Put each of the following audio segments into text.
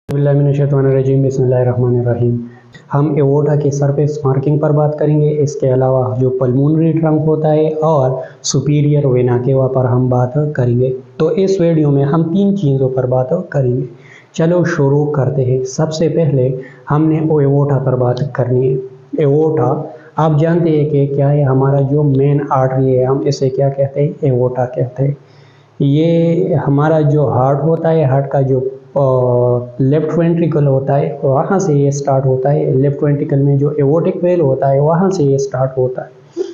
बिस्मिल्लाहिर्रहमानिर्रहीम। बिस्मिल्लाहिर्रहमानिर्रहीम। हम एओर्टा की सरफेस मार्किंग पर बात करेंगे। इसके अलावा जो पल्मोनरी ट्रंक होता है और सुपीरियर वेना केवा पर हम बात करेंगे। तो इस वीडियो में हम तीन चीज़ों पर बात करेंगे। चलो शुरू करते हैं। सबसे पहले हमने एओर्टा पर बात करनी है। एओर्टा आप जानते हैं कि क्या है, हमारा जो मेन आर्टरी है हम इसे क्या कहते हैं, एओर्टा कहते हैं। ये हमारा जो हार्ट होता है, हार्ट का जो लेफ्ट वेंट्रिकल होता है वहाँ से ये स्टार्ट होता है। लेफ्ट वेंट्रिकल में जो एओर्टिक वेल होता है वहाँ से ये स्टार्ट होता है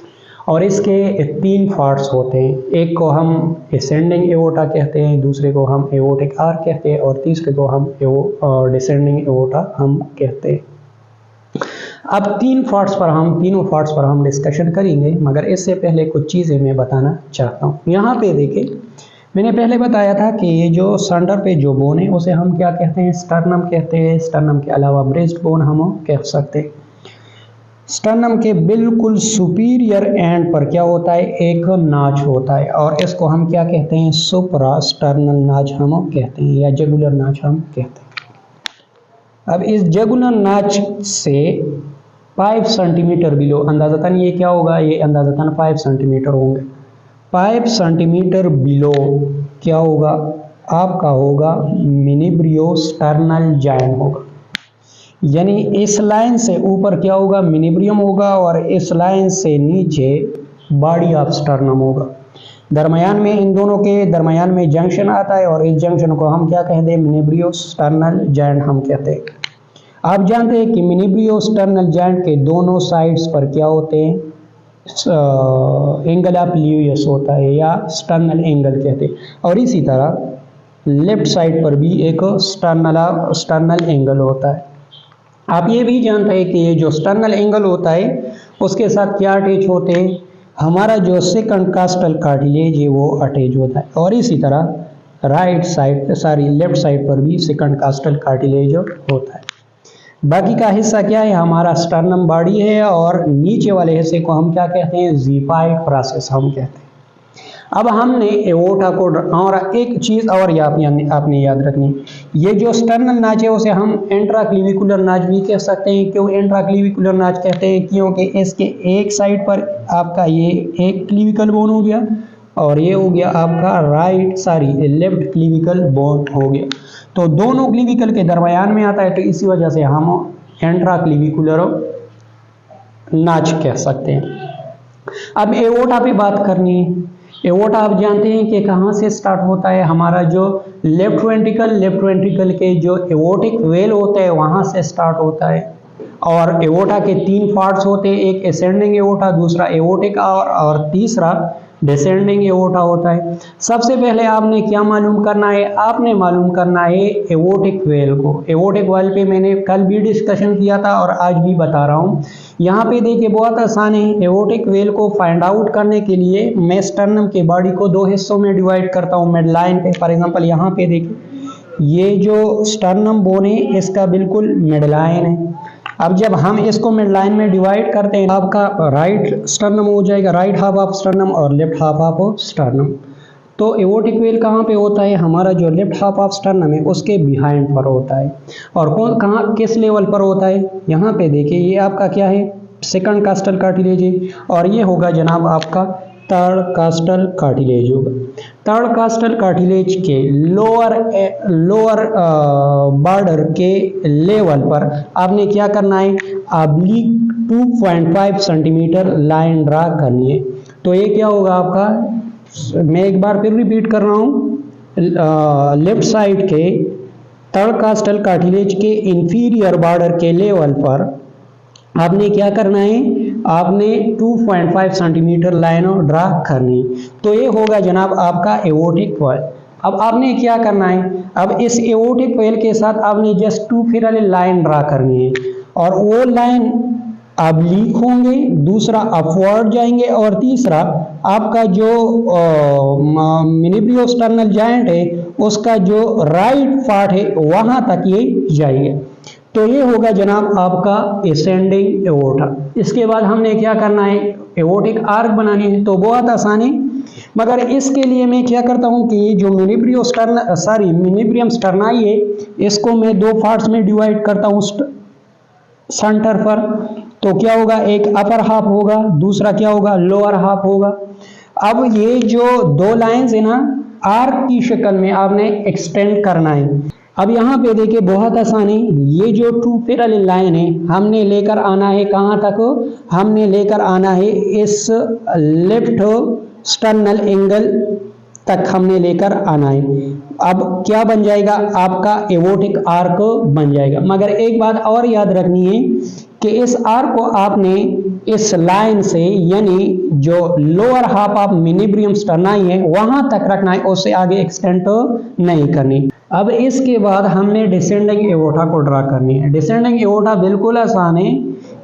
और इसके तीन पार्ट्स होते हैं। एक को हम असेंडिंग एओर्टा कहते हैं, दूसरे को हम एओर्टिक आर्क कहते हैं और तीसरे को हम डिसेंडिंग एओर्टा हम कहते हैं। अब तीनों पार्ट्स पर हम डिस्कशन करेंगे, मगर इससे पहले कुछ चीज़ें मैं बताना चाहता हूँ। यहाँ पे देखिए, मैंने पहले बताया था कि ये जो सेंटर पे जो बोन है उसे हम क्या कहते हैं, स्टर्नम कहते हैं। स्टर्नम के अलावा ब्रेस्ट बोन हम कह सकते हैं। स्टर्नम के बिल्कुल सुपीरियर एंड पर क्या होता है, एक नाच होता है और इसको हम क्या कहते हैं, सुप्रा स्टर्नल नाच हम कहते हैं या जगुलर नाच हम कहते हैं। अब इस जगुलर नाच से 5 सेंटीमीटर बिलो अंदाजतन ये क्या होगा, ये अंदाजतन 5 सेंटीमीटर होंगे। 5 सेंटीमीटर बिलो क्या होगा, आपका होगा मिनिब्रियो स्टर्नल जॉइंट होगा। यानी इस लाइन से ऊपर क्या होगा, मिनिब्रियम होगा और इस लाइन से नीचे बॉडी ऑफ स्टर्नम होगा। दरमियान में, इन दोनों के दरमियान में जंक्शन आता है और इस जंक्शन को हम क्या कहते हैं, मिनिब्रियो स्टर्नल जॉइंट हम कहते हैं। आप जानते हैं कि मिनिब्रियो स्टर्नल जॉइंट के दोनों साइड्स पर क्या होते हैं, एंगल ऑफ ल्यूयस होता है या स्टर्नल एंगल कहते हैं। और इसी तरह लेफ्ट साइड पर भी एक स्टर्नल एंगल होता है। आप ये भी जानते हैं कि ये जो स्टर्नल एंगल होता है उसके साथ क्या अटैच होते हैं, हमारा जो सेकंड कास्टल कार्टिलेज है वो अटैच होता है। और इसी तरह लेफ्ट साइड पर भी सेकंड कास्टल कार्टिलेज होता है। बाकी का हिस्सा क्या है, हमारा स्टर्नम बॉडी है और नीचे वाले हिस्से को हम क्या कहते हैं, ज़िफाइड प्रोसेस हम कहते हैं। अब हमने एओर्टा को, और एक चीज़ और आपने याद रखनी, ये जो स्टर्नल नाच है उसे हम इंट्राक्लिविकुलर नाच भी कह सकते हैं। क्यों इंट्राक्लिविकुलर नाच कहते हैं, क्योंकि इसके एक साइड पर आपका ये एक क्लिविकल बोन हो गया और ये हो गया आपका लेफ्ट क्लिविकल बोन हो गया। तो दोनों क्लिविकल के दरमियान में आता है, तो इसी वजह से हम इंट्राक्लिविकुलर नाच कह सकते हैं। अब एओर्टा पे बात करनी है। एओर्टा आप जानते हैं कि कहाँ से स्टार्ट होता है, हमारा जो लेफ्ट वेंट्रिकल के जो एओर्टिक वेल होते हैं वहाँ से स्टार्ट होता है। और एओर्टा के तीन पार्ट्स होते हैं, एक असेंडिंग एओर्टा, दूसरा एओर्टिक और तीसरा डिसेंडिंग एओर्टा होता है। सबसे पहले आपने क्या मालूम करना है, आपने मालूम करना है एओर्टिक वेल को। एओर्टिक वेल पे मैंने कल भी डिस्कशन किया था और आज भी बता रहा हूँ। यहाँ पे देखिए बहुत आसान है। एओर्टिक वेल को फाइंड आउट करने के लिए मैं स्टर्नम के बॉडी को दो हिस्सों में डिवाइड करता हूँ मिड लाइन पे। फॉर एग्जाम्पल यहाँ पे देखिए, ये जो स्टर्नम बोन है इसका बिल्कुल मिड लाइन है। अब जब हम इसको मिड लाइन में डिवाइड करते हैं, आपका राइट स्टर्नम हो जाएगा, राइट हाफ ऑफ स्टर्नम और लेफ्ट हाफ ऑफ स्टर्नम। तो एओर्टिक वेल कहाँ पे होता है, हमारा जो लेफ्ट हाफ ऑफ स्टर्नम है उसके बिहाइंड पर होता है। और किस लेवल पर होता है, यहाँ पे देखिए, ये आपका क्या है, सेकंड कास्टल कार्टिलेज है और ये होगा जनाब आपका थर्ड कास्टल कार्टिलेज होगा। थर्ड कास्टल कार्टिलेज के लोअर बॉर्डर के लेवल पर आपने क्या करना है, ऑब्लिक 2.5 सेंटीमीटर लाइन ड्रा करनी है। तो ये क्या होगा आपका, मैं एक बार फिर रिपीट कर रहा हूँ, लेफ्ट साइड के थर्ड कास्टल कार्टिलेज के इंफीरियर बॉर्डर के लेवल पर आपने क्या करना है, आपने 2.5 सेंटीमीटर लाइन ड्रा करनी। तो ये होगा जनाब आपका एओर्टिक वेल। अब आपने क्या करना है, अब इस एओर्टिक वेल के साथ आपने जस्ट 2 फिर लाइन ड्रा करनी है और वो लाइन ऑब्लिक होंगे, दूसरा अपवर्ड जाएंगे और तीसरा आपका जो मिनिब्रियो स्टर्नल जॉइंट है उसका जो राइट पार्ट है वहां तक ये जाएंगे। तो ये होगा जनाब आपका असेंडिंग एओर्टा। इसके बाद हमने क्या करना है, एओर्टिक आर्क बनानी है। तो बहुत आसान है, मगर इसके लिए मैं क्या करता हूँ कि जो मिनीब्रियम स्टर्नाई है, इसको मैं दो पार्ट्स में डिवाइड करता हूँ सेंटर पर। तो क्या होगा, एक अपर हाफ होगा, दूसरा क्या होगा, लोअर हाफ होगा। अब ये जो दो लाइंस है ना, आर्क की शक्ल में आपने एक्सटेंड करना है। अब यहाँ पे देखिए बहुत आसान है, ये जो टू पैरेलल लाइन है हमने लेकर आना है कहाँ तक, हमने लेकर आना है इस लेफ्ट स्टर्नल एंगल तक हमने लेकर आना है। अब क्या बन जाएगा, आपका एवोटिक आर्क बन जाएगा। मगर एक बात और याद रखनी है कि इस आर्क को आपने इस लाइन से, यानी जो लोअर हाफ ऑफ मिनीब्रियम स्टर्नाई है वहां तक रखना है, उससे आगे एक्सटेंड नहीं करनी। अब इसके बाद हमने डिसेंडिंग एवोटा को ड्रा करनी है। डिसेंडिंग एवोटा बिल्कुल आसान है,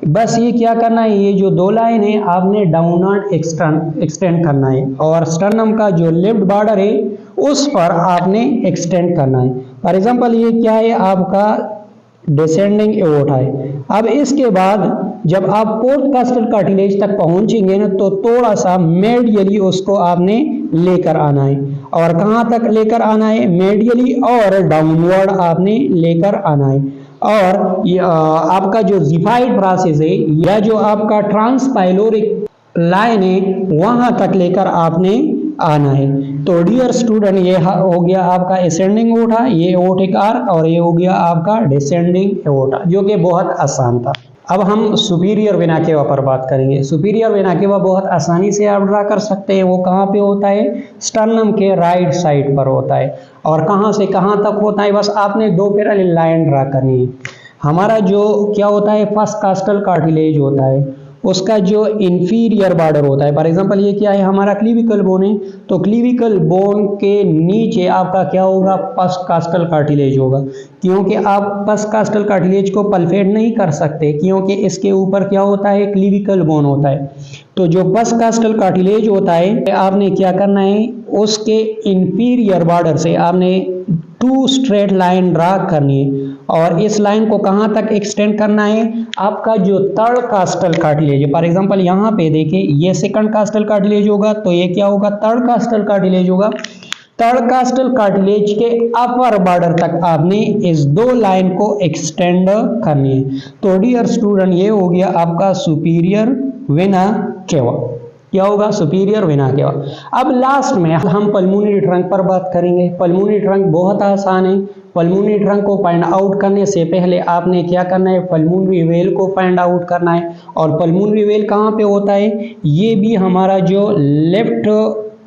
बस ये क्या करना है, ये जो दो लाइन है आपने डाउनवर्ड एक्सटेंड करना है और स्टर्नम का जो लेफ्ट बॉर्डर है उस पर आपने एक्सटेंड करना है। फॉर एग्जांपल ये क्या है, आपका डिसेंडिंग एवोटा है। अब इसके बाद जब आप पोर्ट कास्टल कार्टिलेज तक पहुंचेंगे ना, तो थोड़ा सा मेडियली उसको आपने लेकर आना है। और कहाँ तक लेकर आना है, मेडियली और डाउनवर्ड आपने लेकर आना है। और आपका जो जिफाइड प्रोसेस है या जो आपका ट्रांसपाइलोरिक लाइन है वहां तक लेकर आपने आना है। तो डियर स्टूडेंट, ये हो गया आपका असेंडिंग एवोटा, ये एवोटिक आर्क, और ये हो गया आपका डिसेंडिंग एवोटा, जो कि बहुत आसान था। अब हम सुपीरियर वेना केवा पर बात करेंगे। सुपीरियर वेना केवा बहुत आसानी से आप ड्रा कर सकते हैं। वो कहाँ पे होता है, स्टर्नम के राइट साइड पर होता है। और कहाँ से कहाँ तक होता है, बस आपने दो पैरेलल लाइन ड्रा करनी है। हमारा जो क्या होता है, फर्स्ट कास्टल कार्टिलेज होता है, उसका जो इंफीरियर बॉर्डर होता है, फॉर एग्जांपल ये क्या है, हमारा क्लीविकल बोन है, तो क्लीविकल बोन के नीचे आपका क्या होगा, फर्स्ट कास्टल कार्टिलेज होगा। क्योंकि आप फर्स्ट कास्टल कार्टिलेज को पल्पेट नहीं कर सकते, क्योंकि इसके ऊपर क्या होता है, क्लीविकल बोन होता है। तो जो फर्स्ट कास्टल कार्टिलेज होता है, आपने क्या करना है, उसके इंफीरियर बॉर्डर से आपने टू स्ट्रेट लाइन ड्रा करनी है। और इस लाइन को कहाँ तक एक्सटेंड करना है, आपका जो थर्ड कास्टल कार्टिलेज है, फॉर एग्जांपल यहाँ पे देखिए ये सेकंड कास्टल कार्टिलेज होगा, तो ये क्या होगा, थर्ड कास्टल कार्टिलेज होगा। थर्ड कास्टल कार्टिलेज के अपर बॉर्डर तक आपने इस दो लाइन को एक्सटेंड करनी है। तो डियर स्टूडेंट, ये हो गया आपका सुपीरियर वेना केवा। क्या होगा, सुपीरियर वेना केवा। अब लास्ट में हम पल्मोनरी ट्रंक पर बात करेंगे। पल्मोनरी ट्रंक बहुत आसान है। पल्मोनरी ट्रंक को फाइंड आउट करने से पहले आपने क्या करना है, पल्मोनरी वेल को फाइंड आउट करना है। और पल्मोनरी वेल कहाँ पे होता है, ये भी हमारा जो लेफ्ट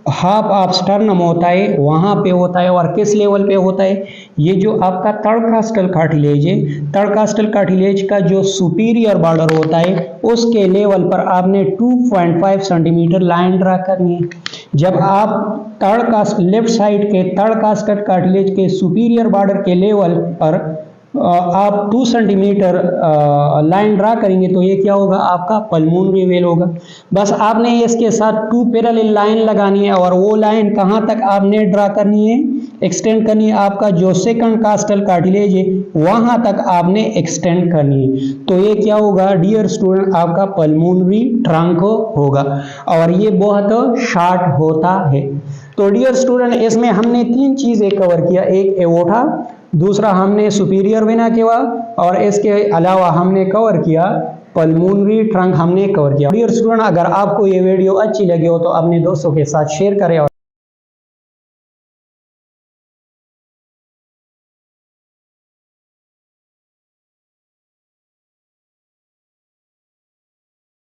हाफ ऑफ स्टर्नम होता है वहाँ पे होता है। और किस लेवल पे होता है, ये जो आपका थर्ड कास्टल कार्टिलेज है, थर्ड कास्टल कार्टिलेज का जो सुपीरियर बॉर्डर होता है उसके लेवल पर आपने 2.5 सेंटीमीटर लाइन ड्रा करनी है। जब आप लेफ्ट साइड के थर्ड कास्टल कार्टिलेज के सुपीरियर बॉर्डर के लेवल पर आप 2 सेंटीमीटर लाइन ड्रा करेंगे, तो ये क्या होगा, आपका पल्मोनरी वेल होगा। बस आपने इसके साथ 2 पैरेलल लाइन लगानी है, और वो लाइन कहाँ तक आपने ड्रा करनी है, एक्सटेंड करनी है, आपका जो सेकंड कास्टल कार्टिलेज है वहां तक आपने एक्सटेंड करनी है। तो ये क्या होगा डियर स्टूडेंट, आपका पल्मोनरी ट्रंक होगा, और ये बहुत शॉर्ट होता है। तो डियर स्टूडेंट, इसमें हमने 3 चीजें कवर किया, एक एवोटा, दूसरा हमने सुपीरियर वेना केवा, और इसके अलावा हमने कवर किया पल्मोनरी ट्रंक हमने कवर किया। डियर स्टूडेंट, अगर आपको ये वीडियो अच्छी लगी हो तो अपने दोस्तों के साथ शेयर करें।